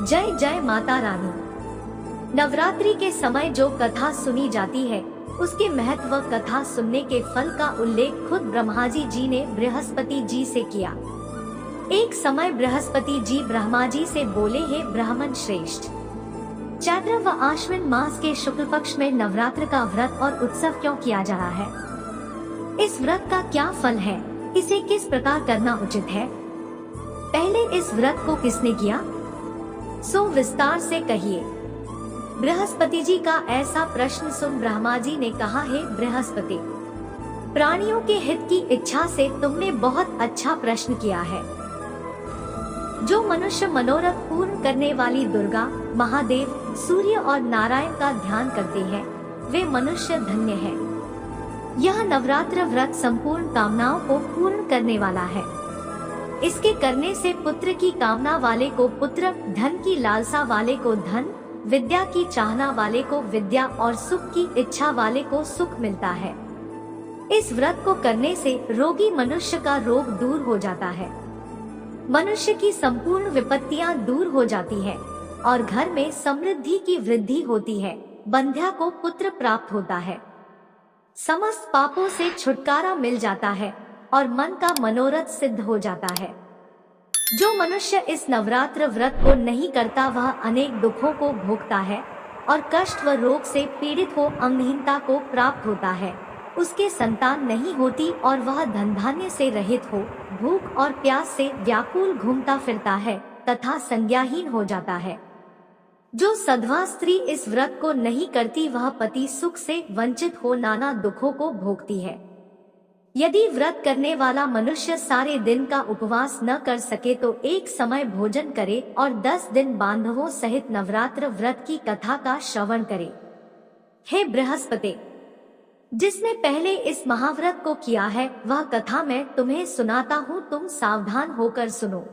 जय जय माता रानी। नवरात्रि के समय जो कथा सुनी जाती है उसके महत्व कथा सुनने के फल का उल्लेख खुद ब्रह्मा जी ने बृहस्पति जी से किया। एक समय बृहस्पति जी ब्रह्मा जी से बोले, हे ब्राह्मण श्रेष्ठ, चैत्र व आश्विन मास के शुक्ल पक्ष में नवरात्र का व्रत और उत्सव क्यों किया जा रहा है? इस व्रत का क्या फल है? इसे किस प्रकार करना उचित है? पहले इस व्रत को किसने किया, सो विस्तार से कहिए। बृहस्पति जी का ऐसा प्रश्न सुन ब्रह्मा जी ने कहा, हे बृहस्पति, प्राणियों के हित की इच्छा से तुमने बहुत अच्छा प्रश्न किया है। जो मनुष्य मनोरथ पूर्ण करने वाली दुर्गा, महादेव, सूर्य और नारायण का ध्यान करते हैं वे मनुष्य धन्य है। यह नवरात्र व्रत संपूर्ण कामनाओं को पूर्ण करने वाला है। इसके करने से पुत्र की कामना वाले को पुत्र, धन की लालसा वाले को धन, विद्या की चाहना वाले को विद्या और सुख की इच्छा वाले को सुख मिलता है। इस व्रत को करने से रोगी मनुष्य का रोग दूर हो जाता है, मनुष्य की संपूर्ण विपत्तियां दूर हो जाती है और घर में समृद्धि की वृद्धि होती है। बंध्या को पुत्र प्राप्त होता है, समस्त पापों से छुटकारा मिल जाता है और मन का मनोरथ सिद्ध हो जाता है। जो मनुष्य इस नवरात्र व्रत को नहीं करता वह अनेक दुखों को भोगता है और कष्ट व रोग से पीड़ित हो अंगहीनता को प्राप्त होता है। उसके संतान नहीं होती और वह धन धान्य से रहित हो भूख और प्यास से व्याकुल घूमता फिरता है तथा संज्ञाहीन हो जाता है। जो सधवा स्त्री इस व्रत को नहीं करती वह पति सुख से वंचित हो नाना दुखों को भोगती है। यदि व्रत करने वाला मनुष्य सारे दिन का उपवास न कर सके तो एक समय भोजन करे और 10 दिन बांधवों सहित नवरात्र व्रत की कथा का श्रवण करे। हे बृहस्पति, जिसने पहले इस महाव्रत को किया है वह कथा मैं तुम्हें सुनाता हूँ, तुम सावधान होकर सुनो।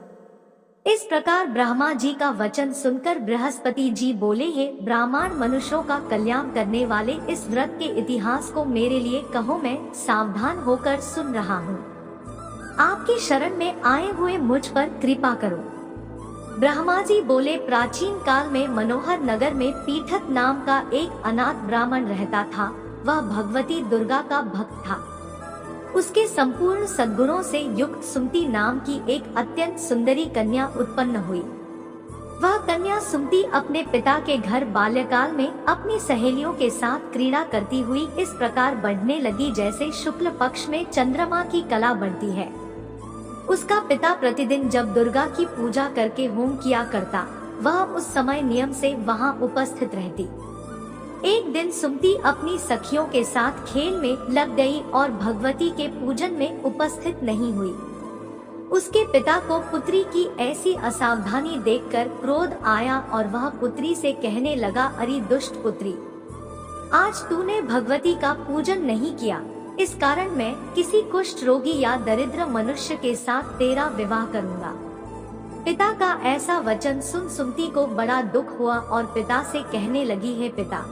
इस प्रकार ब्रह्मा जी का वचन सुनकर बृहस्पति जी बोले, हे ब्राह्मण मनुष्यों का कल्याण करने वाले इस व्रत के इतिहास को मेरे लिए कहो, मैं सावधान होकर सुन रहा हूँ। आपकी शरण में आए हुए मुझ पर कृपा करो। ब्रह्मा जी बोले, प्राचीन काल में मनोहर नगर में पीठक नाम का एक अनाथ ब्राह्मण रहता था। वह भगवती दुर्गा का भक्त था। उसके संपूर्ण सद्गुणों से युक्त सुमति नाम की एक अत्यंत सुंदरी कन्या उत्पन्न हुई। वह कन्या सुमति अपने पिता के घर बाल्यकाल में अपनी सहेलियों के साथ क्रीड़ा करती हुई इस प्रकार बढ़ने लगी जैसे शुक्ल पक्ष में चंद्रमा की कला बढ़ती है। उसका पिता प्रतिदिन जब दुर्गा की पूजा करके होम किया करता वह उस समय नियम से वहां उपस्थित रहती। एक दिन सुमति अपनी सखियों के साथ खेल में लग गई और भगवती के पूजन में उपस्थित नहीं हुई। उसके पिता को पुत्री की ऐसी असावधानी देखकर क्रोध आया और वह पुत्री से कहने लगा, अरे दुष्ट पुत्री, आज तूने भगवती का पूजन नहीं किया, इस कारण मैं किसी कुष्ठ रोगी या दरिद्र मनुष्य के साथ तेरा विवाह करूंगा। पिता का ऐसा वचन सुन सुमति को बड़ा दुख हुआ और पिता से कहने लगी, हे पिता,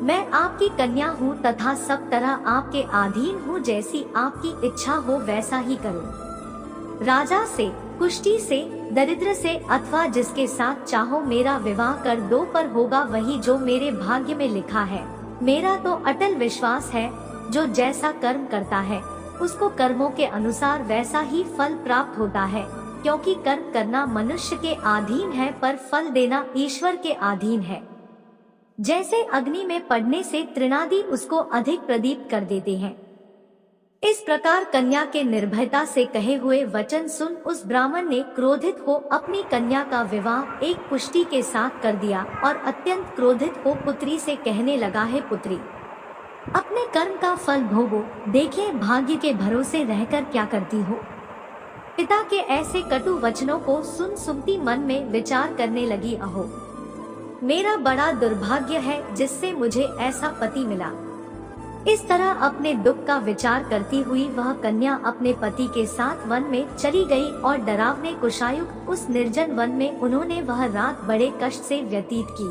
मैं आपकी कन्या हूँ तथा सब तरह आपके अधीन हूँ, जैसी आपकी इच्छा हो वैसा ही करो। राजा से, कुष्ठी से, दरिद्र से अथवा जिसके साथ चाहो मेरा विवाह कर दो, पर होगा वही जो मेरे भाग्य में लिखा है। मेरा तो अटल विश्वास है, जो जैसा कर्म करता है उसको कर्मों के अनुसार वैसा ही फल प्राप्त होता है, क्योंकि कर्म करना मनुष्य के अधीन है पर फल देना ईश्वर के अधीन है। जैसे अग्नि में पड़ने से तृणादि उसको अधिक प्रदीप्त कर देते हैं, इस प्रकार कन्या के निर्भयता से कहे हुए वचन सुन उस ब्राह्मण ने क्रोधित हो अपनी कन्या का विवाह एक कुष्ठी के साथ कर दिया और अत्यंत क्रोधित हो पुत्री से कहने लगा, है पुत्री, अपने कर्म का फल भोगो, देखे भाग्य के भरोसे रहकर क्या करती हो। पिता के ऐसे कटु वचनों को सुन सुमति मन में विचार करने लगी, अहो मेरा बड़ा दुर्भाग्य है जिससे मुझे ऐसा पति मिला। इस तरह अपने दुख का विचार करती हुई वह कन्या अपने पति के साथ वन में चली गई और डरावने कुशायुक्त उस निर्जन वन में उन्होंने वह रात बड़े कष्ट से व्यतीत की।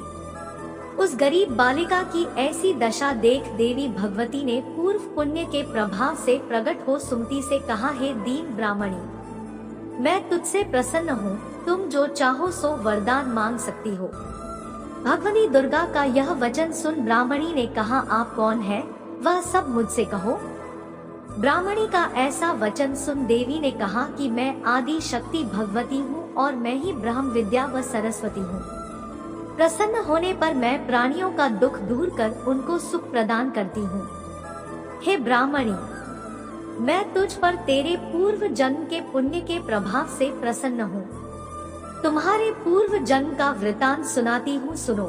उस गरीब बालिका की ऐसी दशा देख देवी भगवती ने पूर्व पुण्य के प्रभाव से प्रकट हो सुमति से कहा, हे दीन ब्राह्मणी, मैं तुझसे प्रसन्न हूँ, तुम जो चाहो सो वरदान मांग सकती हो। भगवती दुर्गा का यह वचन सुन ब्राह्मणी ने कहा, आप कौन है, वह सब मुझसे कहो। ब्राह्मणी का ऐसा वचन सुन देवी ने कहा कि मैं आदि शक्ति भगवती हूँ और मैं ही ब्रह्म विद्या व सरस्वती हूँ। प्रसन्न होने पर मैं प्राणियों का दुख दूर कर उनको सुख प्रदान करती हूँ। हे ब्राह्मणी, मैं तुझ पर तेरे पूर्व जन्म के पुण्य के प्रभाव से प्रसन्न हूँ। तुम्हारे पूर्व जन्म का वृतांत सुनाती हूँ, सुनो।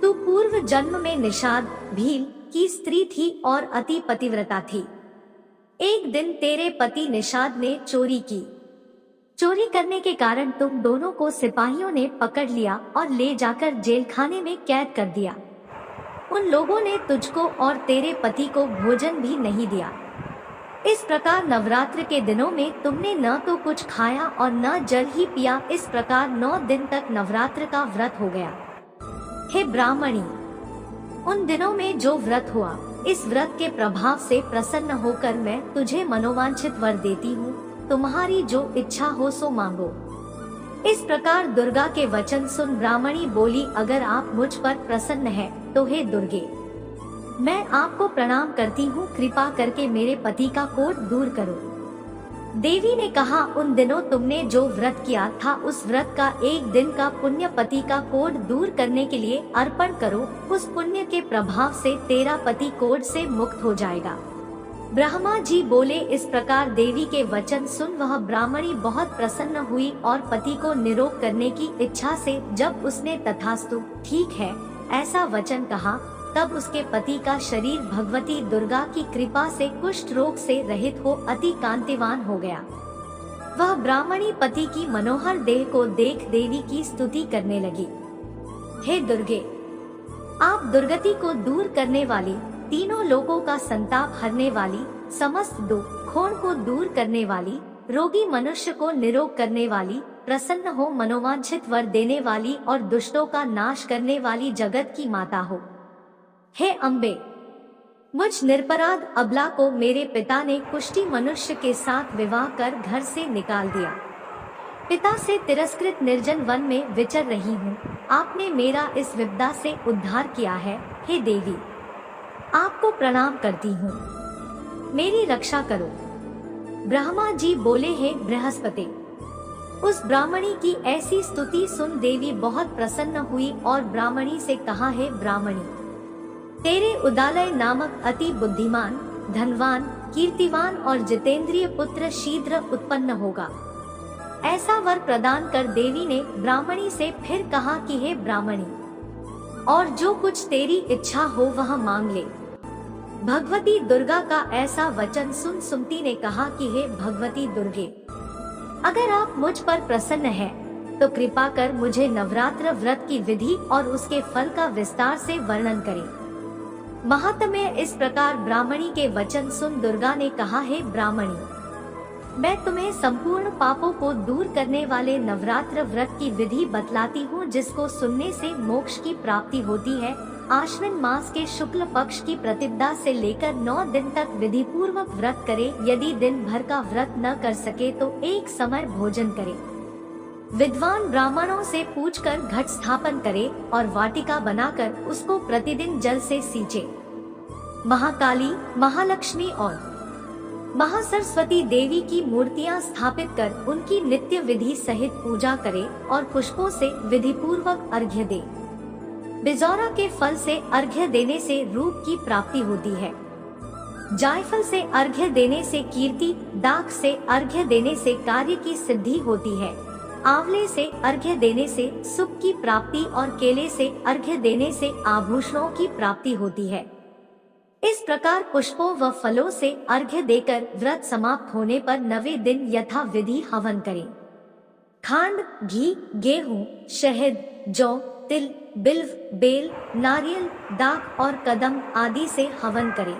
तू पूर्व जन्म में निषाद भील की स्त्री थी और अति पतिव्रता थी। एक दिन तेरे पति निषाद ने चोरी की। चोरी करने के कारण तुम दोनों को सिपाहियों ने पकड़ लिया और ले जाकर जेल खाने में कैद कर दिया। उन लोगों ने तुझको और तेरे पति को भोजन भी नहीं दिया। इस प्रकार नवरात्र के दिनों में तुमने न तो कुछ खाया और न जल ही पिया। इस प्रकार 9 दिन तक नवरात्र का व्रत हो गया। हे ब्राह्मणी, उन दिनों में जो व्रत हुआ, इस व्रत के प्रभाव से प्रसन्न होकर मैं तुझे मनोवांछित वर देती हूँ। तुम्हारी जो इच्छा हो सो मांगो। इस प्रकार दुर्गा के वचन सुन ब्राह्मणी बोली, अगर आप मुझ पर प्रसन्न हैं, तो हे दुर्गे, मैं आपको प्रणाम करती हूँ। कृपा करके मेरे पति का कोढ़ दूर करो। देवी ने कहा, उन दिनों तुमने जो व्रत किया था, उस व्रत का एक दिन का पुण्य पति का कोढ़ दूर करने के लिए अर्पण करो। उस पुण्य के प्रभाव से तेरा पति कोढ़ से मुक्त हो जाएगा। ब्रह्मा जी बोले। इस प्रकार देवी के वचन सुन वह ब्राह्मणी बहुत प्रसन्न हुई और पति को निरोग करने की इच्छा से जब उसने तथास्तु ठीक है ऐसा वचन कहा, तब उसके पति का शरीर भगवती दुर्गा की कृपा से कुष्ठ रोग से रहित हो अति कांतिवान हो गया। वह ब्राह्मणी पति की मनोहर देह को देख देवी की स्तुति करने लगी। हे दुर्गे, आप दुर्गति को दूर करने वाली, तीनों लोगों का संताप हरने वाली, समस्त दुखों को दूर करने वाली, रोगी मनुष्य को निरोग करने वाली, प्रसन्न हो मनोवांछित वर देने वाली और दुष्टों का नाश करने वाली जगत की माता हो। हे अम्बे, मुझ निरपराध अबला को मेरे पिता ने कुष्ठी मनुष्य के साथ विवाह कर घर से निकाल दिया। पिता से तिरस्कृत निर्जन वन में विचर रही हूँ। आपने मेरा इस विपदा से उद्धार किया है। हे देवी, आपको प्रणाम करती हूँ, मेरी रक्षा करो। ब्रह्मा जी बोले, हे बृहस्पति। उस ब्राह्मणी की ऐसी स्तुति सुन देवी बहुत प्रसन्न हुई और ब्राह्मणी से कहा, हे ब्राह्मणी, तेरे उदालय नामक अति बुद्धिमान, धनवान, कीर्तिवान और जितेंद्रिय पुत्र शीघ्र उत्पन्न होगा। ऐसा वर प्रदान कर देवी ने ब्राह्मणी से फिर कहा कि हे ब्राह्मणी, और जो कुछ तेरी इच्छा हो वह मांग ले। भगवती दुर्गा का ऐसा वचन सुन सुमति ने कहा कि हे भगवती दुर्गे, अगर आप मुझ पर प्रसन्न हैं, तो कृपा कर मुझे नवरात्र व्रत की विधि और उसके फल का विस्तार से वर्णन करें। महात्म्य। इस प्रकार ब्राह्मणी के वचन सुन दुर्गा ने कहा, हे ब्राह्मणी, मैं तुम्हें संपूर्ण पापों को दूर करने वाले नवरात्र व्रत की विधि बतलाती हूँ, जिसको सुनने से मोक्ष की प्राप्ति होती है। आश्विन मास के शुक्ल पक्ष की प्रतिपदा से लेकर 9 दिन तक विधि पूर्वक व्रत करे। यदि दिन भर का व्रत न कर सके तो एक समय भोजन करे। विद्वान ब्राह्मणों से पूछकर घट स्थापन करे और वाटिका बनाकर उसको प्रतिदिन जल से सींचे। महाकाली, महालक्ष्मी और महासरस्वती देवी की मूर्तियां स्थापित कर उनकी नित्य विधि सहित पूजा करे और पुष्पों से विधि पूर्वक अर्घ्य दे। बिजौरा के फल से अर्घ्य देने से रूप की प्राप्ति होती है। जायफल से अर्घ्य देने से कीर्ति, दाख से अर्घ्य देने से कार्य की सिद्धि होती है। आंवले से अर्घ्य देने से सुख की प्राप्ति और केले से अर्घ्य देने से आभूषणों की प्राप्ति होती है। इस प्रकार पुष्पों व फलों से अर्घ्य देकर व्रत समाप्त होने पर 9वें दिन यथा विधि हवन करें। खांड, घी, गेहूं, शहद, जौ, तिल, बिल्व, बेल, नारियल, दाख और कदम आदि से हवन करें।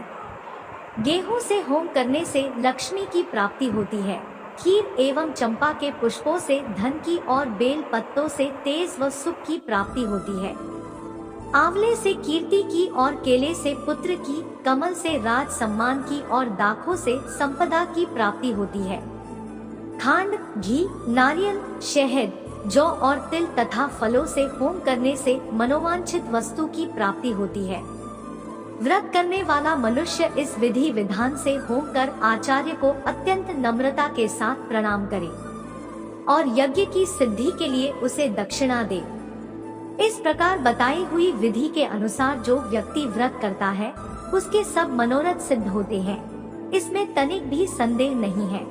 गेहूं से होम करने से लक्ष्मी की प्राप्ति होती है। खीर एवं चंपा के पुष्पों से धन की और बेल पत्तों से तेज व सुख की प्राप्ति होती है। आंवले से कीर्ति की और केले से पुत्र की, कमल से राज सम्मान की और दाखों से संपदा की प्राप्ति होती है। खांड, घी, नारियल, शहद, जौ और तिल तथा फलों से होम करने से मनोवांछित वस्तु की प्राप्ति होती है। व्रत करने वाला मनुष्य इस विधि विधान से होम कर आचार्य को अत्यंत नम्रता के साथ प्रणाम करे और यज्ञ की सिद्धि के लिए उसे दक्षिणा दे। इस प्रकार बताई हुई विधि के अनुसार जो व्यक्ति व्रत करता है उसके सब मनोरथ सिद्ध होते हैं, इसमें तनिक भी संदेह नहीं है।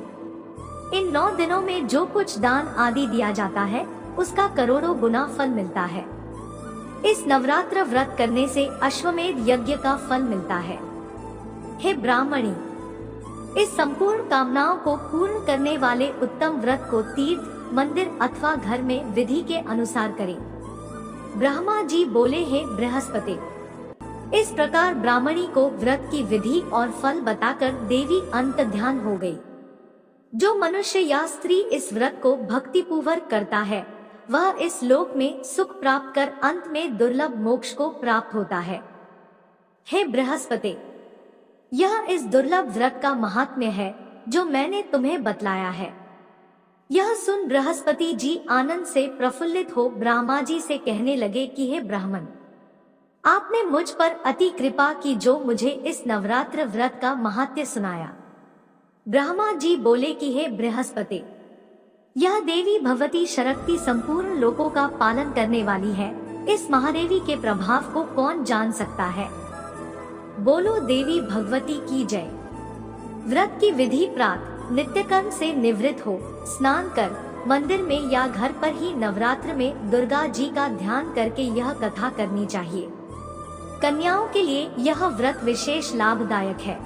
इन 9 दिनों में जो कुछ दान आदि दिया जाता है उसका करोड़ों गुना फल मिलता है। इस नवरात्र व्रत करने से अश्वमेध यज्ञ का फल मिलता है। हे ब्राह्मणी, इस संपूर्ण कामनाओं को पूर्ण करने वाले उत्तम व्रत को तीर्थ, मंदिर अथवा घर में विधि के अनुसार करें। ब्रह्मा जी बोले, हे बृहस्पति। इस प्रकार ब्राह्मणी को व्रत की विधि और फल बताकर देवी अंत ध्यान हो गई। जो मनुष्य या स्त्री इस व्रत को भक्तिपूर्वक करता है वह इस लोक में सुख प्राप्त कर अंत में दुर्लभ मोक्ष को प्राप्त होता है। हे बृहस्पति, यह इस दुर्लभ व्रत का महात्म्य है जो मैंने तुम्हें बतलाया है। यह सुन बृहस्पति जी आनंद से प्रफुल्लित हो ब्रह्मा जी से कहने लगे कि हे ब्राह्मण, आपने मुझ पर अति कृपा की जो मुझे इस नवरात्र व्रत का महात्म्य सुनाया। ब्रह्मा जी बोले कि हे बृहस्पति, यह देवी भगवती शक्ति संपूर्ण लोकों का पालन करने वाली है। इस महादेवी के प्रभाव को कौन जान सकता है। बोलो देवी भगवती की जय। व्रत की विधि प्रातः नित्य कर्म से निवृत्त हो स्नान कर मंदिर में या घर पर ही नवरात्र में दुर्गा जी का ध्यान करके यह कथा करनी चाहिए। कन्याओं के लिए यह व्रत विशेष लाभदायक है।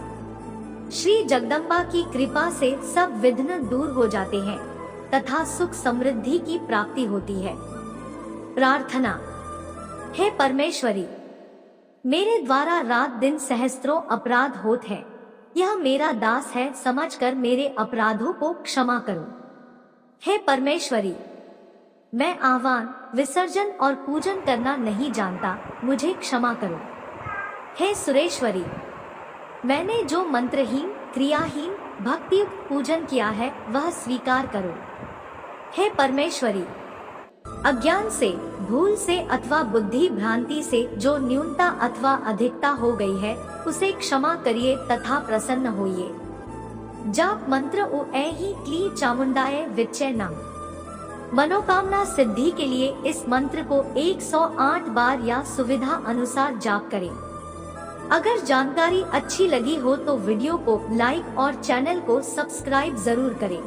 श्री जगदम्बा की कृपा से सब विघ्न दूर हो जाते हैं तथा सुख समृद्धि की प्राप्ति होती है। प्रार्थना। हे परमेश्वरी, मेरे द्वारा रात दिन सहस्त्रों अपराध होते हैं। यह मेरा दास है, समझकर मेरे अपराधों को क्षमा करो। हे परमेश्वरी, मैं आह्वान, विसर्जन और पूजन करना नहीं जानता, मुझे क्षमा करो। हे सुरेश्वरी, मैंने जो मंत्रहीन, क्रियाहीन, भक्तियुक्त पूजन किया है वह स्वीकार करो। हे परमेश्वरी, अज्ञान से, भूल से अथवा बुद्धि भ्रांति से जो न्यूनता अथवा अधिकता हो गई है उसे क्षमा करिए तथा प्रसन्न होइए। जाप मंत्र ओ ऐहि क्ली चामुंडाय विच्चय नम। मनोकामना सिद्धि के लिए इस मंत्र को 108 बार या सुविधा अनुसार जाप करें। अगर जानकारी अच्छी लगी हो तो वीडियो को लाइक और चैनल को सब्सक्राइब जरूर करें।